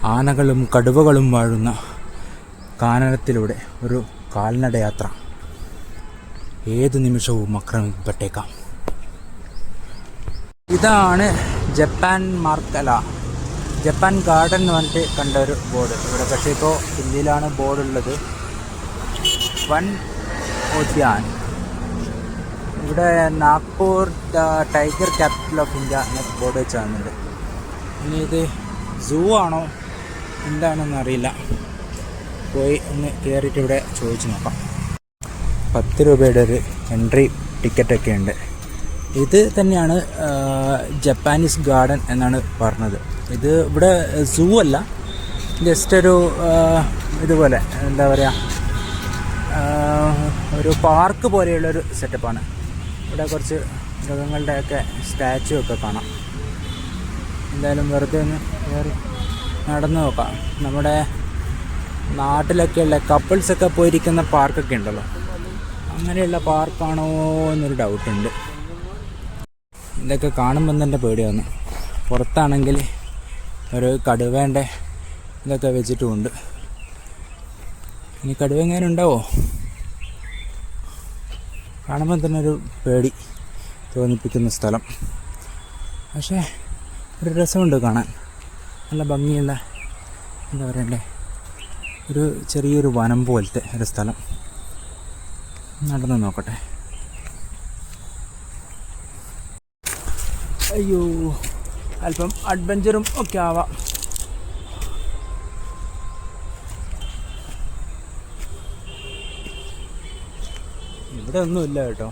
ആനകളും കടുവകളും വാഴുന്ന കാനനത്തിലൂടെ ഒരു കാൽനടയാത്ര ഏത് നിമിഷവും ആക്രമിക്കപ്പെട്ടേക്കാം. ഇതാണ് ജപ്പാൻ ജപ്പാൻ ഗാർഡൻ എന്ന് പറഞ്ഞിട്ട് കണ്ട ഒരു ബോർഡ് ഇവിടെ. പക്ഷേ ഇപ്പോൾ ഹിന്ദിയിലാണ് ബോർഡുള്ളത്. വൻ ഉദ്യാൻ. ഇവിടെ Nagpur tiger capital of India എന്ന ബോർഡ് വെച്ച് കാണുന്നുണ്ട്. ഇനി ഇത് സൂ ആണോ എന്താണെന്ന് അറിയില്ല. പോയി ഒന്ന് കയറിയിട്ട് ഇവിടെ ചോദിച്ചു നോക്കാം. 10 രൂപയുടെ ഒരു എൻട്രി ടിക്കറ്റൊക്കെ ഉണ്ട്. ഇത് തന്നെയാണ് ജപ്പാനീസ് ഗാർഡൻ എന്നാണ് പറഞ്ഞത്. ഇത് ഇവിടെ സൂ അല്ല, ജസ്റ്റ് ഒരു ഇതുപോലെ എന്താ പറയുക, ഒരു പാർക്ക് പോലെയുള്ളൊരു സെറ്റപ്പാണ്. ഇവിടെ കുറച്ച് മൃഗങ്ങളുടെയൊക്കെ സ്റ്റാച്ചു ഒക്കെ കാണാം. എന്തായാലും വെറുതെ ഒന്ന് കയറി നടന്നു നോക്കാം. നമ്മുടെ നാട്ടിലൊക്കെയുള്ള കപ്പിൾസൊക്കെ പോയിരിക്കുന്ന പാർക്കൊക്കെ ഉണ്ടല്ലോ, അങ്ങനെയുള്ള പാർക്കാണോ എന്നൊരു ഡൗട്ടുണ്ട്. ഇതൊക്കെ കാണുമ്പം തന്നെ പേടിയാവുന്നു. പുറത്താണെങ്കിൽ ഒരു കടുവേൻ്റെ ഇതൊക്കെ വെച്ചിട്ടുമുണ്ട്. ഇനി കടുവ എങ്ങനെ ഉണ്ടാവോ? കാണുമ്പം തന്നെ ഒരു പേടി തോന്നിപ്പിക്കുന്ന സ്ഥലം. പക്ഷേ ഒരു രസമുണ്ട് കാണാൻ. നല്ല ഭംഗിയുള്ള എന്താ പറയണ്ടേ, ഒരു ചെറിയൊരു വനം പോലത്തെ ഒരു സ്ഥലം. നടന്നു നോക്കട്ടെ. അയ്യോ, അല്പം അഡ്വഞ്ചറും ഒക്കെ ആവാം. ഇവിടെ ഒന്നുമില്ല കേട്ടോ.